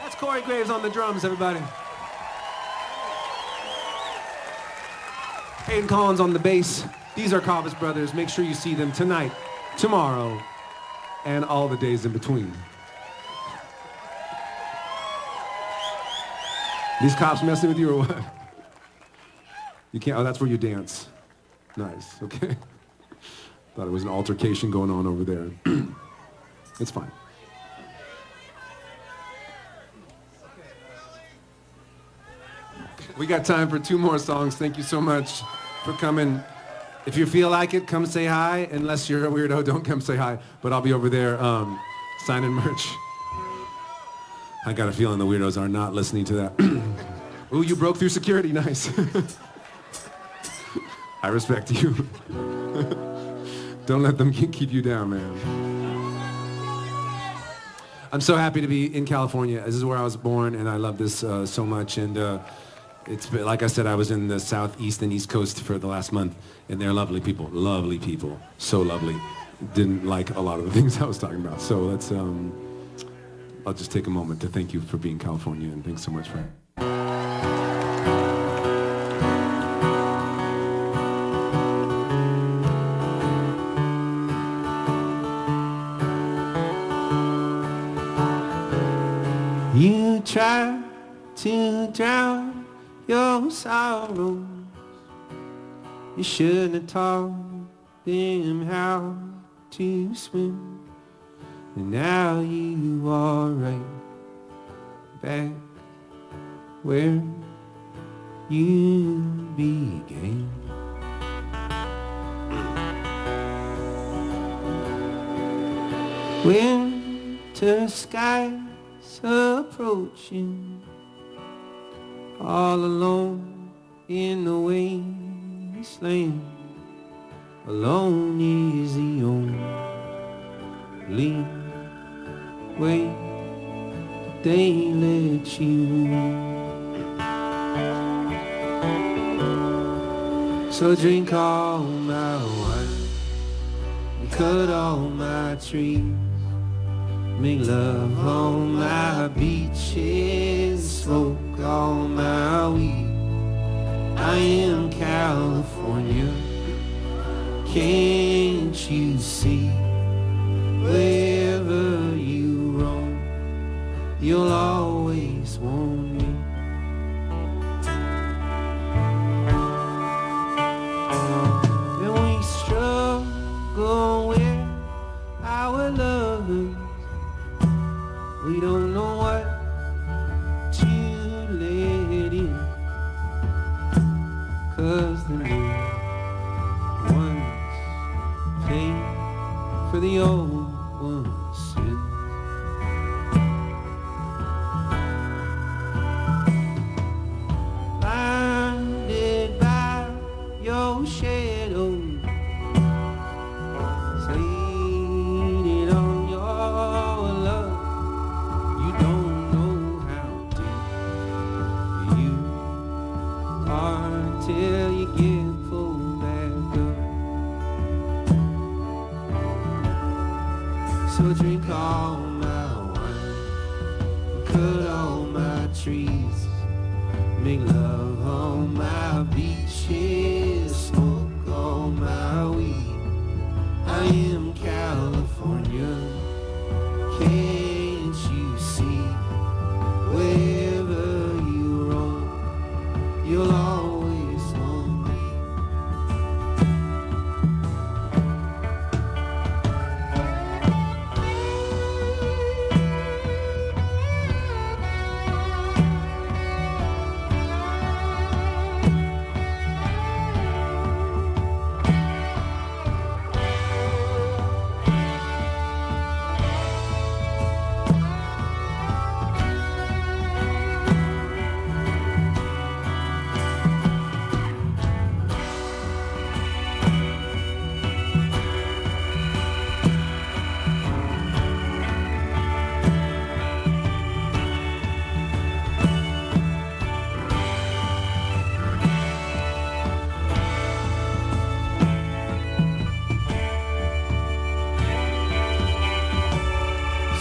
That's Cory Graves on the drums, everybody. Aidan Collins on the bass. These are Coffis brothers. Make sure you see them tonight, tomorrow, and all the days in between. These cops messing with you or what? You can't, oh, that's where you dance. Nice, okay. Thought it was an altercation going on over there. It's fine. We got time for 2 more songs. Thank you so much for coming. If you feel like it, come say hi. Unless you're a weirdo, don't come say hi. But I'll be over there signing merch. I got a feeling the weirdos are not listening to that. Ooh, you broke through security. Nice. I respect you. Don't let them keep you down, man. I'm so happy to be in California. This is where I was born, and I love this so much. And it's like I said, I was in the southeast and east coast for the last month, and they're lovely people, so lovely. Didn't like a lot of the things I was talking about. So let's, I'll just take a moment to thank you for being California, and thanks so much for. You try to drown your sorrows. You shouldn't have taught them how to swim. And now you are right back where you began. Winter skies approaching, all alone in the wasteland. Alone is the only way that they let you in. So drink all my wine and cut all my trees, make love on my beaches, smoke all my weed. I am California, can't you see? Wherever you roam, you'll always want me. And we struggle with our lovers, we don't know what to let in, 'cause the new ones pay for the old ones' sins. Blinded by your shadow, slated on your love. You don't know how deep you are till you get pulled back up. So drink all my wine, cut all my trees, make love on my beaches, smoke all my weed. I am California, can't you see? Wherever you roam, you'll always want me.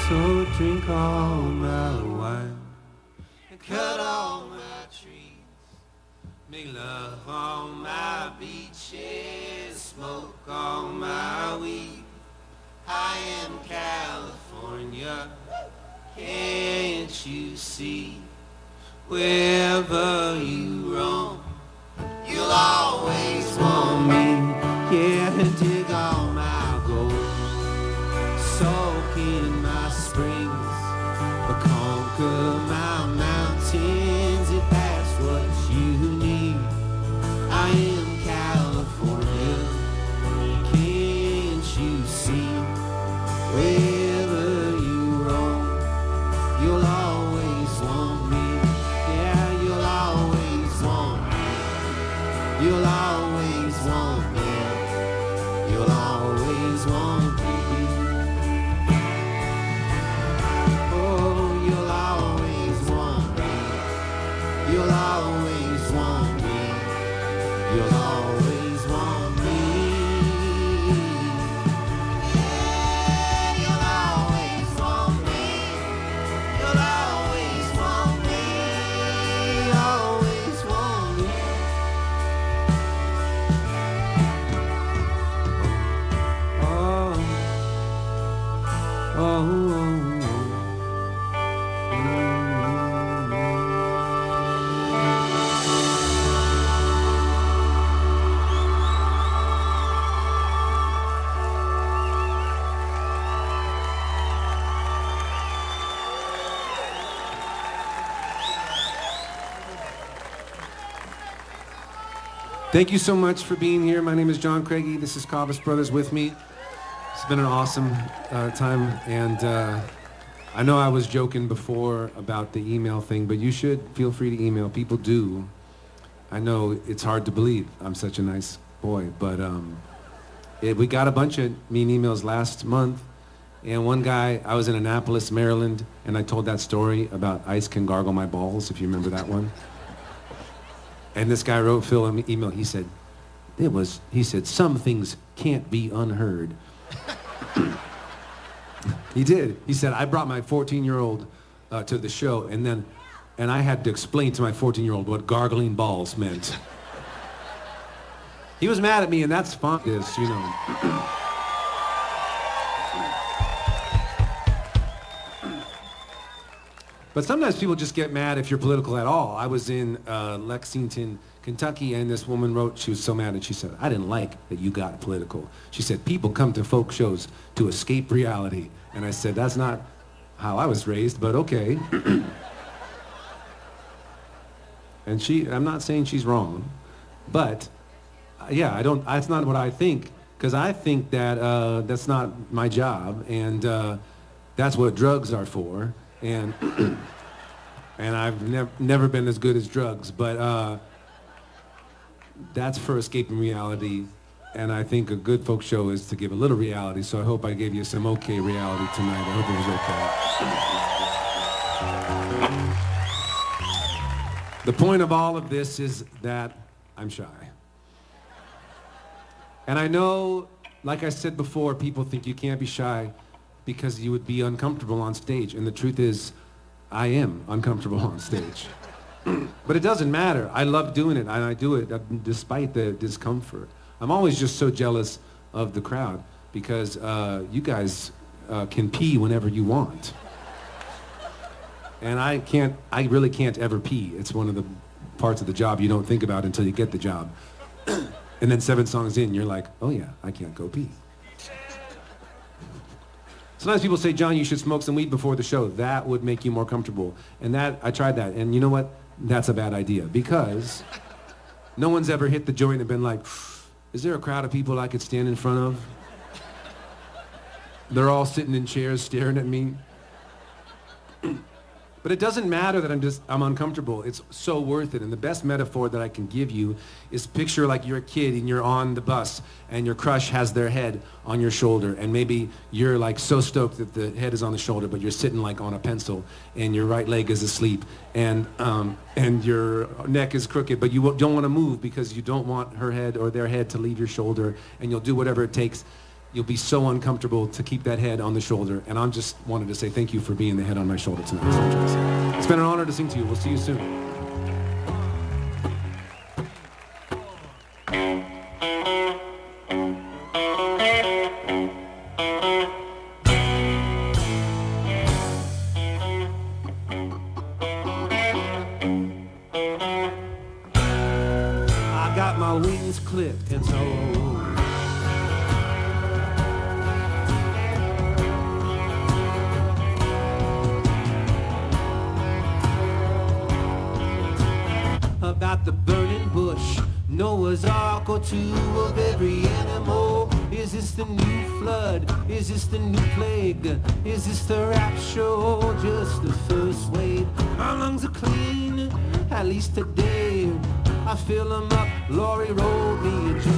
So drink all my wine and cut all my trees, make love on my beaches, smoke all my weed. I am California, can't you see? Wherever you roam, you'll always want me. Yeah, dig all my gold, soak in my springs, or conquer my mountains if that's what you need. I am California, can't you see? Wherever you roam, you'll always want me. Yeah, you'll always want me. You'll always want me. You'll always want me. Oh, you'll always want me. You'll always want me. You'll always want me. Yeah, you'll always want me. You'll always want me. Always want me. Oh. Thank you so much for being here. My name is John Craigie. This is Coffis Brothers with me. It's been an awesome time, and I know I was joking before about the email thing, but you should feel free to email. People do. I know it's hard to believe I'm such a nice boy, but we got a bunch of mean emails last month, and one guy, I was in Annapolis, Maryland, and I told that story about ice can gargle my balls, if you remember that one. And this guy wrote Phil an email. He said, some things can't be unheard. He did. He said, I brought my 14-year-old to the show, and I had to explain to my 14-year-old what gargling balls meant. He was mad at me, and that's fun, you know. But sometimes people just get mad if you're political at all. I was in Lexington, Kentucky, and this woman wrote, she was so mad, and she said, I didn't like that you got political. She said, people come to folk shows to escape reality. And I said, that's not how I was raised, but okay. And I'm not saying she's wrong, but yeah, that's not what I think, because I think that that's not my job, and that's what drugs are for. And I've never been as good as drugs, but that's for escaping reality. And I think a good folk show is to give a little reality. So I hope I gave you some okay reality tonight. I hope it was okay. The point of all of this is that I'm shy. And I know, like I said before, people think you can't be shy because you would be uncomfortable on stage. And the truth is, I am uncomfortable on stage. But it doesn't matter. I love doing it, and I do it despite the discomfort. I'm always just so jealous of the crowd because you guys can pee whenever you want. And I really can't ever pee. It's one of the parts of the job you don't think about until you get the job. And then 7 songs in, you're like, oh yeah, I can't go pee. Sometimes people say, John, you should smoke some weed before the show. That would make you more comfortable. And I tried that. And you know what? That's a bad idea because no one's ever hit the joint and been like, is there a crowd of people I could stand in front of? They're all sitting in chairs staring at me. But it doesn't matter that I'm uncomfortable. It's so worth it. And the best metaphor that I can give you is picture like you're a kid and you're on the bus and your crush has their head on your shoulder, and maybe you're like so stoked that the head is on the shoulder, but you're sitting like on a pencil and your right leg is asleep and your neck is crooked, but you don't want to move because you don't want her head or their head to leave your shoulder, and you'll do whatever it takes. You'll be so uncomfortable to keep that head on the shoulder. And I just wanted to say thank you for being the head on my shoulder tonight. It's been an honor to sing to you. We'll see you soon. I got my wings clipped and so about the burning bush, Noah's Ark or two of every animal. Is this the new flood? Is this the new plague? Is this the rapture or just the first wave? My lungs are clean, at least today. I fill them up, Laurie rolled me a J.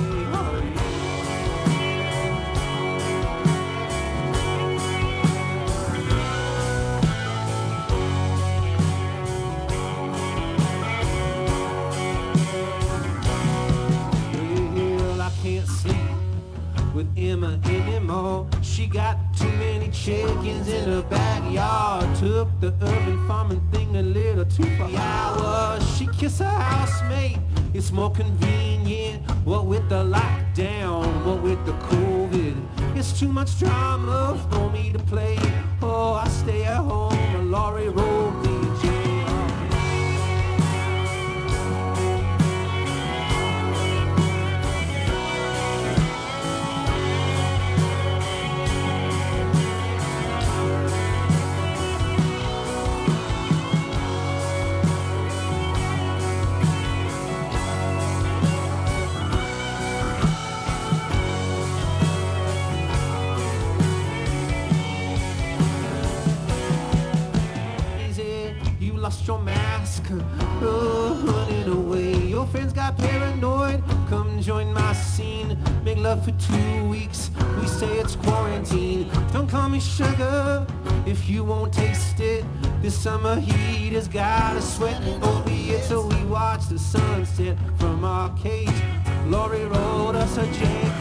With Emma anymore. She got too many chickens in her backyard. Took the urban farming thing a little too far. She kissed her housemate. It's more convenient. What with the lockdown, what with the COVID. It's too much drama for me to play. Oh, I stay at home and Laurie rolled me a J. girlfriends got paranoid. Come join my scene, make love for 2 weeks. We say it's quarantine. Don't call me sugar if you won't taste it. This summer heat has got us sweating, albeit so we watch the sunset from our cage. Laurie wrote us a J.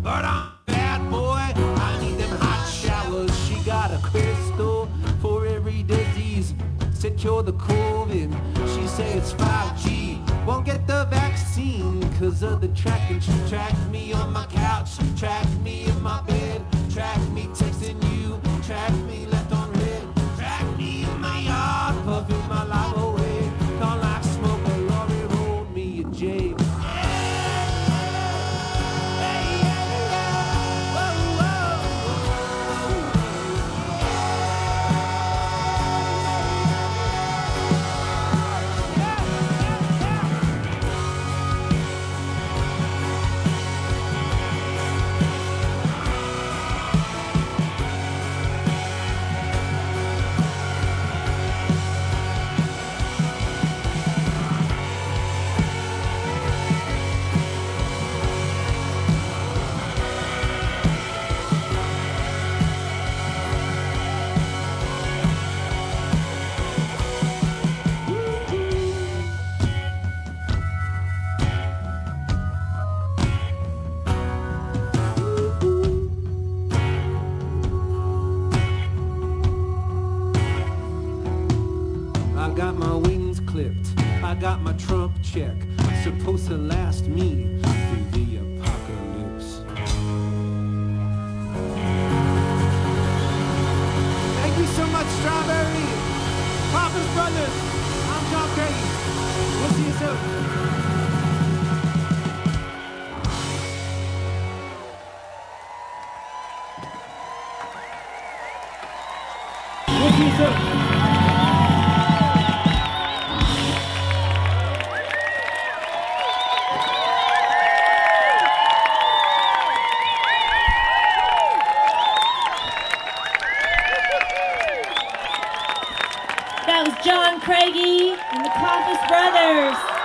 But I'm a bad boy, I need them hot showers. She got a crystal for every disease. Said cure the COVID, she say it's 5G. Won't get the vaccine cause of the tracking. She tracked me on my couch, she tracked me in my bed. Tracked me texting you, tracked me left on red. Tracked me in my yard, puffing my life away. Call like smoke, but Laurie rolled me a J. Got my Trump check, supposed to last me through the apocalypse. Thank you so much, Strawberry. Poppen's Brothers. I'm John Craigie. We'll see you soon. We'll see you soon. Craigie and the Coffis Brothers.